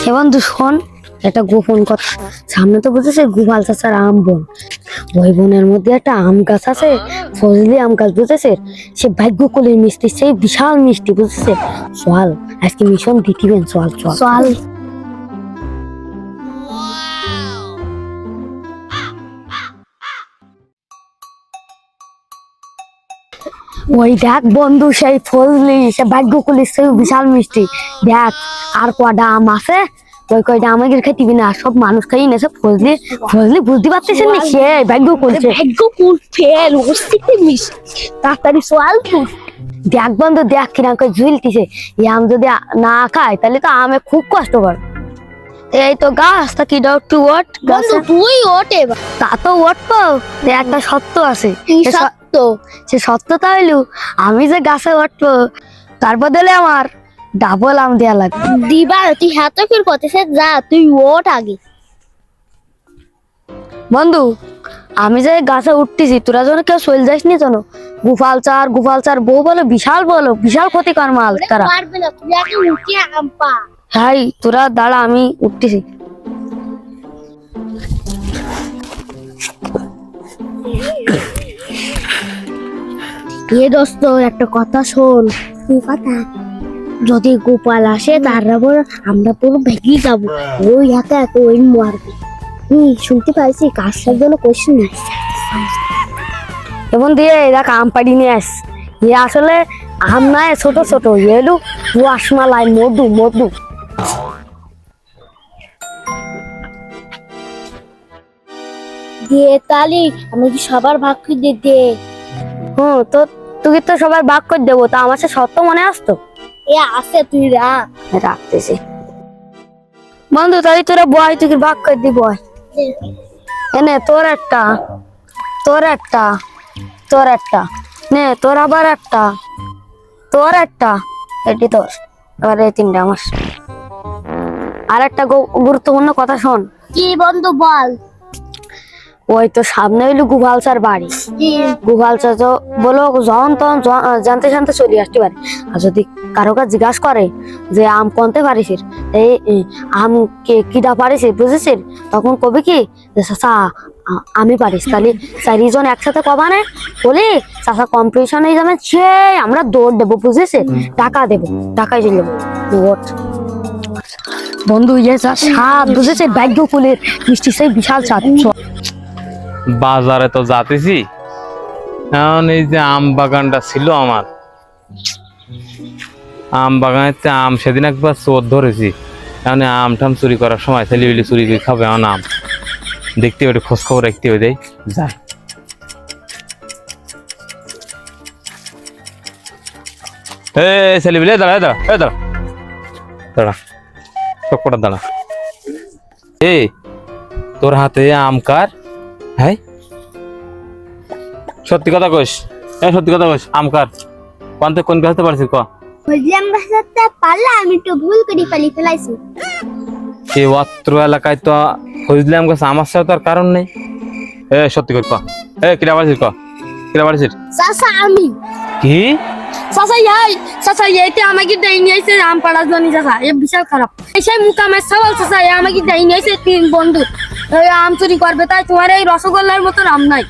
হে বন্ধু শোন, একটা গোপন কথা। সামনে তো বুঝেছে গোপাল চাচার আম বন, ওই বনের মধ্যে একটা আম গাছ আছে, ফজলি আম গাছ বুঝেছে। সে ভাগ্য কোলের মিষ্টি, সেই বিশাল মিষ্টি বুঝেছে। চল আজকে মিশন দিতিবেন, চল চল চল। ওই দেখ বন্ধু, সেই ফজলি, সে ভাগ্য কোলের সেই বিশাল মিষ্টি। দেখ আর কয়টা আম আছে, ওই কয়টা আমাকে খেতিবি না, সব মানুষ খাই নেছে। ফজলি ফজলি বুঝতে পারতেছেন না, সে ভাগ্য করছে। ভাগ্য কুল ফেল ওস্তিতে মিস তাড়াতাড়ি সোয়াল তুই। দেখ বন্ধু, দেখ কিরকম করে ঝুলতিছে। এই আম যদি না খায় তাহলে তো আমে খুব কষ্ট করে। এই তো গাছ, তা কি ডাউট টু ওয়াট বন্ধু তুই ওঠে তা তো উঠবো, একটা সত্য আছে। কি সত্য? সে সত্যতা হইলো আমি যে গাছে উঠবো তার বদলে আমার ডাবল আম দেয়া লাগবে। দিবার তুই হাতে ফির করতেছে, যা তুই ওঠ আগে। বন্ধু আমি যে গাছে উঠতেছি, তোরা যেন কেউ চলে যাস নি যেন। গোপাল চার বউ বলো বিশাল ক্ষতিকর মাল তারা। পারবে না, তুই আগে উঠে আম পা। হাই তোরা দাঁড়া, আমি উঠতেছি। এ দোস্ত একটা কথা শোন। কি কথা? যদি গোপাল আসে তারপর আমরা পুরো ভেঙে যাবো। ওই একা একা ওই মারবে। শুনতে পাইছি কাজটার জন্য কোশ্চেন এবং দিয়ে দেখ আম পাড়ি নিয়ে আস। এ আসলে আম নয়, ছোট ছোট এলু রসমালাই মধু মধু। দিয়ে তালি আমি কি সবার ভাগ করে দিতে? হ্যাঁ তো তুই তো সবার ভাগ করে দেবো, তা আমার সে সত্য মনে আসতো। এ আছে তুই রাখ। রাখতেছি বন্ধু, তাই তোরা বয়, তুই ভাগ করে দি বয়। এনে তোর একটা, তোর একটা, তোর একটা, নে তোর আবার একটা, তোর একটা, এটি তোর, এবার এই তিনটা আমার। আর একটা গুরুত্বপূর্ণ কথা শোন। কি বন্ধু বল। ওই তো সামনে হইলো গোপাল চার বাড়ি। গোপাল চা তো বলো যখন তখন জানতে জানতে চলে আসতে পারে। আর যদি কারো কাছে জিজ্ঞাসা করে যে আম কোনতে পারিস, এই আম কে কিটা পারিস বুঝেছিস, তখন কবি কি যে চাচা আমি পারিস। তাহলে চারিজন একসাথে কবানে বলি চাচা কম্পিটিশন হয়ে যাবে, সে আমরা দৌড় দেবো বুঝেছে, টাকা দেবো, টাকাই চলে যাবো। বন্ধু ইয়ে স্বাদ বুঝেছে, ভাগ্য ফুলের মিষ্টি সেই বিশাল স্বাদ। বাজারে তো যাতেছি, এখন এই যে আম বাগানটা ছিল আমার, আম বাগানে আম সেদিন একবার চোর ধরেছি। এখন আম টাম চুরি করার সময় ছেলেবিলি চুরি করে খাবে, এখন আম দেখতে হবে, খোঁজ খবর রাখতে হবে, যাই। ছেলেবিলি দাঁড়া দাঁড়া দাঁড়া দাঁড়া, চক্করটা দাঁড়া। তোর হাতে আম কার? হ্যাঁ সত্যি কথা কইস, সত্যি কথা কইস, আম কার? কোন গাছতে পারছিস ক? বুঝলাম গাছতে পারলা, আমি তো ভুল করে ফেলাইছি। এই অত্র এলাকায় তো ফজলি আম গাছ আমার সাথে তার কারণ নেই। সত্যি কই ক, কিরা পারছিস ক, কিরা পারছিস? চাচা আমি। কি চাচা এইতে আমাকে দেই নিয়েছে আম পাড়ার জন্য। চাচা এ বিশাল খারাপ, সেই মুকামের সওয়াল। চাচা আমাকে দেই নিয়েছে তিন বন্ধু আম চুরি করবে, তাই তোমার এই রসগোল্লার মতো আম নাই।